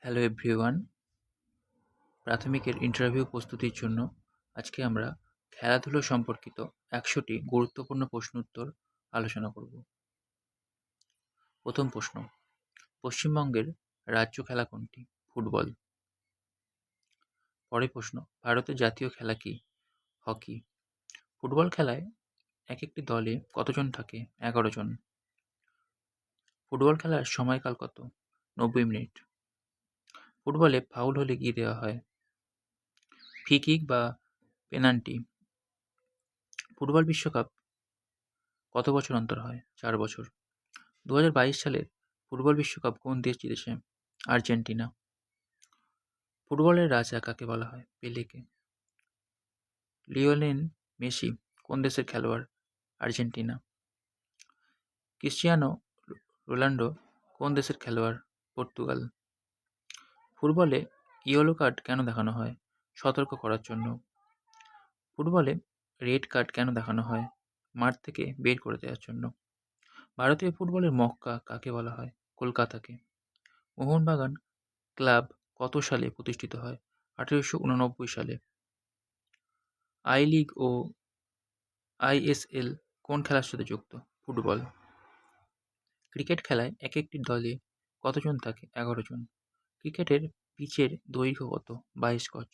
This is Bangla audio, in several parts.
হ্যালো এভরিওয়ান, প্রাথমিকের ইন্টারভিউ প্রস্তুতির জন্য আজকে আমরা খেলাধুলো সম্পর্কিত ১০০টি গুরুত্বপূর্ণ প্রশ্নোত্তর আলোচনা করব। প্রথম প্রশ্ন, পশ্চিমবঙ্গের রাজ্য খেলা কোনটি? ফুটবল। পরের প্রশ্ন, ভারতের জাতীয় খেলা কি? হকি। ফুটবল খেলায় এক একটি দলে কতজন থাকে? ১১ জন। ফুটবল খেলার সময়কাল কত? ৯০ মিনিট। ফুটবলে ফাউল হলে কি দেওয়া হয়? ফ্রি কিক বা পেনাল্টি। ফুটবল বিশ্বকাপ কত বছর অন্তর হয়? ৪ বছর। ২০২২ সালের ফুটবল বিশ্বকাপ কোন দেশ জিতেছে? আর্জেন্টিনা। ফুটবলের রাজা কাকে বলা হয়? পেলেকে। লিওনেল মেসি কোন দেশের খেলোয়াড়? আর্জেন্টিনা। ক্রিস্টিয়ানো রোনাল্ডো কোন দেশের খেলোয়াড়? পর্তুগাল। ফুটবলে ইয়েলো কার্ড কেন দেখানো হয়? সতর্ক করার জন্য। ফুটবলে রেড কার্ড কেন দেখানো হয়? মাঠ থেকে বের করে দেওয়ার জন্য। ভারতীয় ফুটবলের মক্কা কাকে বলা হয়? কলকাতাকে। মোহনবাগান ক্লাব কত সালে প্রতিষ্ঠিত হয়? ১৮৮৯ সালে। আই লিগ ও আইএসএল কোন খেলার সাথে যুক্ত? ফুটবল। ক্রিকেট খেলায় এক একটি দলে কতজন থাকে? ১১ জন। ক্রিকেটের পিচের দৈর্ঘ্য কত? ২২ গজ।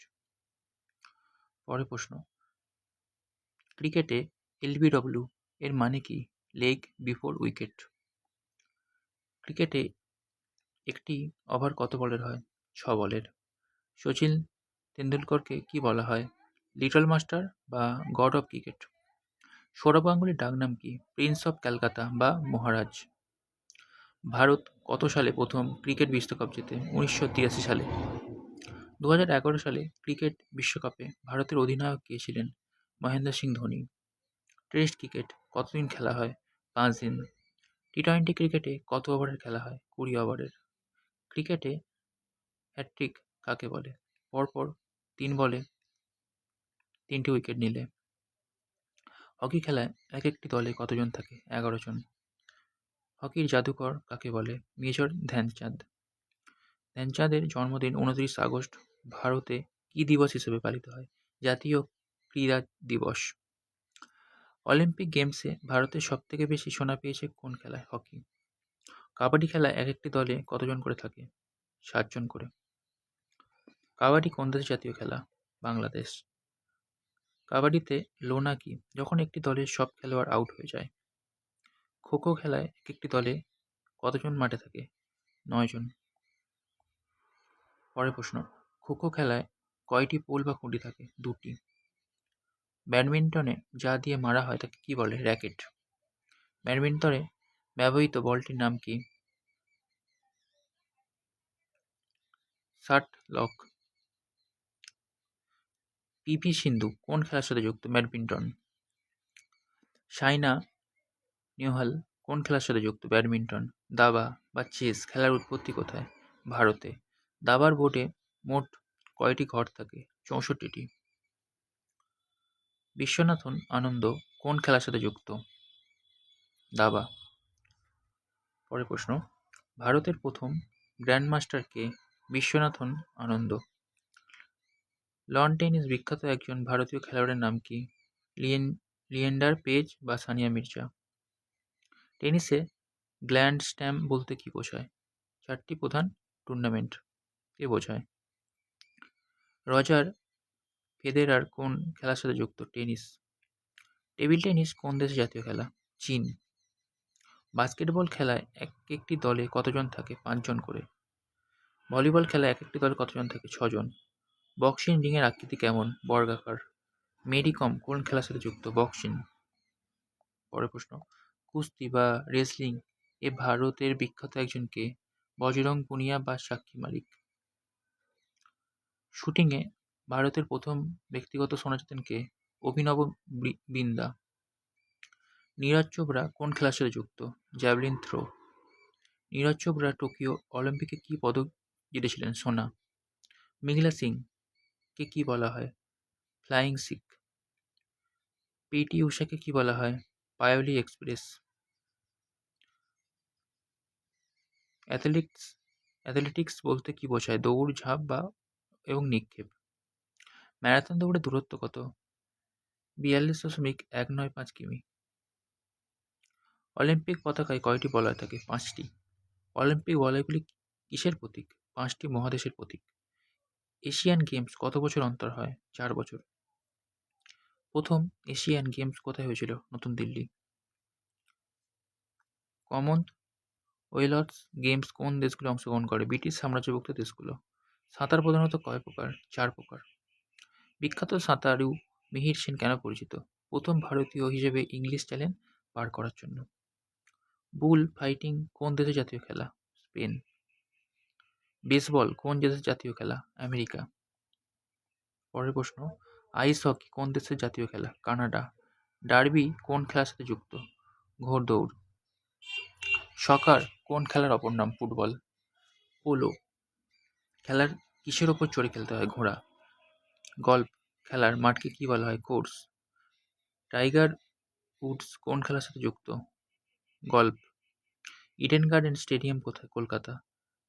পরের প্রশ্ন, ক্রিকেটে এলবিডব্লিউ এর মানে কি? Leg before wicket. ক্রিকেটে একটি ওভার কত বলের হয়? ৬ বলের। শচীন তেন্ডুলকরকে কি বলা হয়? লিটল মাস্টার বা গড অফ ক্রিকেট। সৌরভ গাঙ্গুলির ডাকনাম কি? প্রিন্স অফ ক্যালকাটা বা মহারাজ। ভারত কত সালে প্রথম ক্রিকেট বিশ্বকাপ জেতে? ১৯৮৩ সালে। ২০১১ সালে ক্রিকেট বিশ্বকাপে ভারতের অধিনায়ক কে ছিলেন? মহেন্দ্র সিং ধোনি। টেস্ট ক্রিকেট কতদিন খেলা হয়? ৫ দিন। টি-টোয়েন্টি ক্রিকেটে কত ওভারের খেলা হয়? ২০ ওভারের। ক্রিকেটে হ্যাট্রিক কাকে বলে? পরপর ৩ বলে ৩টি উইকেট নিলে। হকি খেলায় এক একটি দলে কতজন থাকে? ১১ জন। হকির জাদুকর কাকে বলে? মেজর ধ্যানচাঁদ। ধ্যানচাঁদের জন্মদিন ২৯ আগস্ট ভারতে কী দিবস হিসেবে পালিত হয়? জাতীয় ক্রীড়া দিবস। অলিম্পিক গেমসে ভারতের সবথেকে বেশি সোনা পেয়েছে কোন খেলায়? হকি। কাবাডি খেলায় এক একটি দলে কতজন করে থাকে? ৭ জন করে। কাবাডি কোন দেশের জাতীয় খেলা? বাংলাদেশ। কাবাডিতে লোনা কি? যখন একটি দলের সব খেলোয়াড় আউট হয়ে যায়। খো-খো খেলায় এক একটি দলে কতজন মাঠে থাকে? ৯ জন। পরের প্রশ্ন, খো-খো খেলায় কয়টি পোল বা খুঁটি থাকে? ২টি। ব্যাডমিন্টনে যা দিয়ে মারা হয় তাকে কি বলে? র্যাকেট। ব্যাডমিন্টনে ব্যবহৃত বলটির নাম কি? শাটলক। পি.ভি. সিন্ধু কোন খেলার সাথে যুক্ত? ব্যাডমিন্টন। সাইনা নেহওয়াল কোন খেলার সাথে যুক্ত? ব্যাডমিন্টন। দাবা বা চেস খেলার উৎপত্তি কোথায়? ভারতে। দাবার বোর্ডে মোট কয়টি ঘর থাকে? ৬৪টি। বিশ্বনাথন আনন্দ কোন খেলার সাথে যুক্ত? দাবা। পরের প্রশ্ন, ভারতের প্রথম গ্র্যান্ডমাস্টার কে? বিশ্বনাথন আনন্দ। লন টেনিস বিখ্যাত একজন ভারতীয় খেলোয়াড়ের নাম কি? লিয়েন্ডার পেজ বা সানিয়া মির্জা। টেনিসে গ্র্যান্ড স্ল্যাম বলতে কি বোঝায়? ৪টি প্রধান টুর্নামেন্ট কে বোঝায়। রজার ফেদেরার কোন খেলার সাথে যুক্ত? টেনিস। টেবিল টেনিস কোন দেশের জাতীয় খেলা? চীন। বাস্কেটবল খেলায় এক একটি দলে কতজন থাকে? ৫ জন করে। ভলিবল খেলায় এক একটি দলে কতজন থাকে? ৬ জন। বক্সিং রিংয়ের আকৃতি কেমন? বর্গাকার। মেরি কম কোন খেলার সাথে যুক্ত? বক্সিং। পরের প্রশ্ন, কুস্তি বা রেসলিং এ ভারতের বিখ্যাত একজন কে? বজরং পুনিয়া বা সাক্ষী মালিক। শুটিংয়ে ভারতের প্রথম ব্যক্তিগত সোনা জেতেন কে? অভিনব বিন্দা। নীরজ চোপড়া কোন খেলার সাথে যুক্ত? Javelin throw. Neeraj Chopra Tokyo অলিম্পিকে কী পদক জিতেছিলেন? সোনা। মিহিলা সিং কে কী বলা হয়? ফ্লাইং সিখ। পি.টি. ঊষাকে কী বলা হয়? পায়োলি এক্সপ্রেস। অ্যাথলেটিক্স বলতে কী বোঝায়? দৌড়, ঝাঁপ এবং নিক্ষেপ। ম্যারাথন দৌড়ের দূরত্ব কত? ৪২.১৯৫ কিমি। অলিম্পিক পতাকায় কয়টি বলয় থাকে? ৫টি। অলিম্পিক বলয়গুলি কিসের প্রতীক? ৫টি মহাদেশের প্রতীক। এশিয়ান গেমস কত বছর অন্তর হয়? ৪ বছর। প্রথম এশিয়ান গেমস কোথায় হয়েছিল? নতুন দিল্লি। কমনওয়েলথ গেমস কোন দেশগুলো অংশগ্রহণ করে? ব্রিটিশ সাম্রাজ্যভুক্ত দেশগুলো। সাঁতার প্রধানত কয় প্রকার? ৪ প্রকার। বিখ্যাত সাঁতারু মিহির সেন কেন পরিচিত? প্রথম ভারতীয় হিসেবে ইংলিশ চ্যানেল পার করার জন্য। বুল ফাইটিং কোন দেশের জাতীয় খেলা? স্পেন। বেসবল কোন দেশের জাতীয় খেলা? আমেরিকা। পরের প্রশ্ন, আইস হকি কোন দেশের জাতীয় খেলা? কানাডা। ডার্বি কোন খেলার সাথে যুক্ত? ঘোড়দৌড়। সকার কোন খেলার অপর নাম? ফুটবল। পোলো খেলার কিসের ওপর চড়ে খেলতে হয়? ঘোড়া। গল্ফ খেলার মাঠকে কি বলা হয়? কোর্স। টাইগার উডস কোন খেলার সাথে যুক্ত? গল্ফ। ইডেন গার্ডেন স্টেডিয়াম কোথায়? কলকাতা।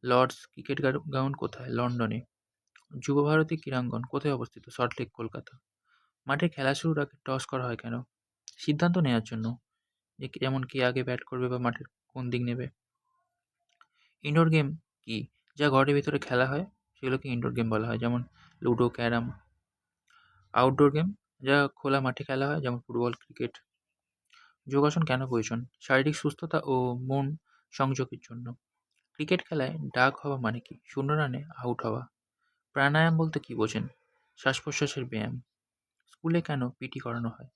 লর্ডস ক্রিকেট গ্রাউন্ড কোথায়? লন্ডনে। যুব ভারতী ক্রীড়াঙ্গন কোথায় অবস্থিত? সল্টলেক, কলকাতা। মাঠে খেলা শুরুর আগে টস করা হয় কেন? সিদ্ধান্ত নেওয়ার জন্য, যেমন কে আগে ব্যাট করবে বা মাঠের কোন দিক নেবে। ইনডোর গেম কি? যা ঘরের ভিতরে খেলা হয় সেগুলোকে ইনডোর গেম বলা হয়, যেমন লুডো, ক্যারাম। আউটডোর গেম যা খোলা মাঠে খেলা হয়, যেমন ফুটবল, ক্রিকেট। যোগাসন কেন প্রয়োজন? শারীরিক সুস্থতা ও মন সংযোগের জন্য। ক্রিকেট খেলায় ডাক হওয়া মানে কি? 0 রানে আউট হওয়া। প্রাণায়াম বলতে কি বোঝেন? শ্বাস প্রশ্বাসের ব্যায়াম। স্কুলে কেন পিটি করানো হয়?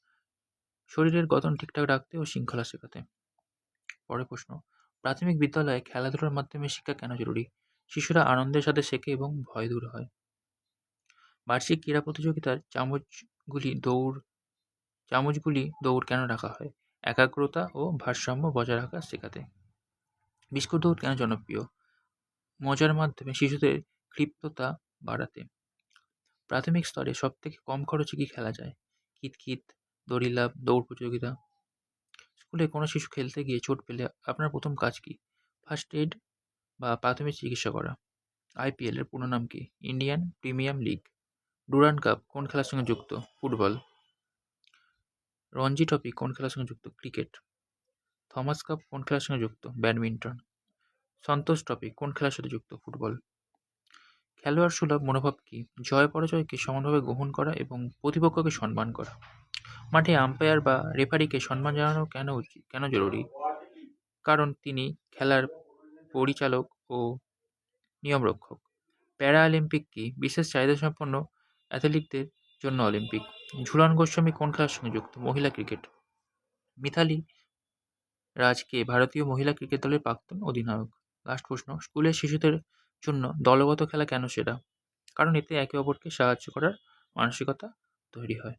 শরীরের গঠন ঠিকঠাক রাখতে ও শৃঙ্খলা শেখাতে। পরের প্রশ্ন, প্রাথমিক বিদ্যালয়ে খেলাধুলার মাধ্যমে শিক্ষা কেন জরুরি? শিশুরা আনন্দের সাথে শেখে এবং ভয় দূর হয়। বার্ষিক ক্রীড়া প্রতিযোগিতার চামচগুলি দৌড় কেন রাখা হয়? একাগ্রতা ও ভারসাম্য বজায় রাখা শেখাতে। বিস্কুট দৌড় কেন জনপ্রিয়? মজার মাধ্যমে শিশুদের ক্ষিপ্ততা বাড়াতে। প্রাথমিক স্তরে সবথেকে কম খরচে কি খেলা যায়? কিতকিত, দড়ি লাফ, দৌড় প্রতিযোগিতা। স্কুলে কোনো শিশু খেলতে গিয়ে চোট পেলে আপনার প্রথম কাজ কি? ফার্স্ট এইড বা প্রাথমিক চিকিৎসা করা। আইপিএল এর পুরো নাম কি? Indian premium league. Durand cup কোন খেলার সঙ্গে যুক্ত? ফুটবল। রঞ্জি ট্রফি কোন খেলার সঙ্গে যুক্ত? ক্রিকেট। থমাস কাপ কোন খেলার সঙ্গে যুক্ত? ব্যাডমিন্টন। সন্তোষ ট্রফি কোন খেলার সাথে যুক্ত? ফুটবল। খেলোয়াড় সুলভ মনোভাব কি? জয় পরাজয়কে সমানভাবে গ্রহণ করা এবং প্রতিপক্ষকে সম্মান করা। মাঠে আম্পায়ার বা রেফারিকে সম্মান জানানো কেন জরুরি? কারণ তিনি খেলার পরিচালক ও নিয়মরক্ষক। প্যারা অলিম্পিক কি? বিশেষ চাহিদাসম্পন্ন অ্যাথলিটদের জন্য অলিম্পিক। ঝুলন গোস্বামী কোন খেলার সঙ্গে যুক্ত? মহিলা ক্রিকেট। মিথালি রাজ কে ভারতীয় মহিলা ক্রিকেট দলের প্রাক্তন অধিনায়ক। লাস্ট প্রশ্ন, স্কুলের শিশুদের জন্য দলগত খেলা কেন সেরা? কারণ এতে একে অপরকে সাহায্য করার মানসিকতা তৈরি হয়।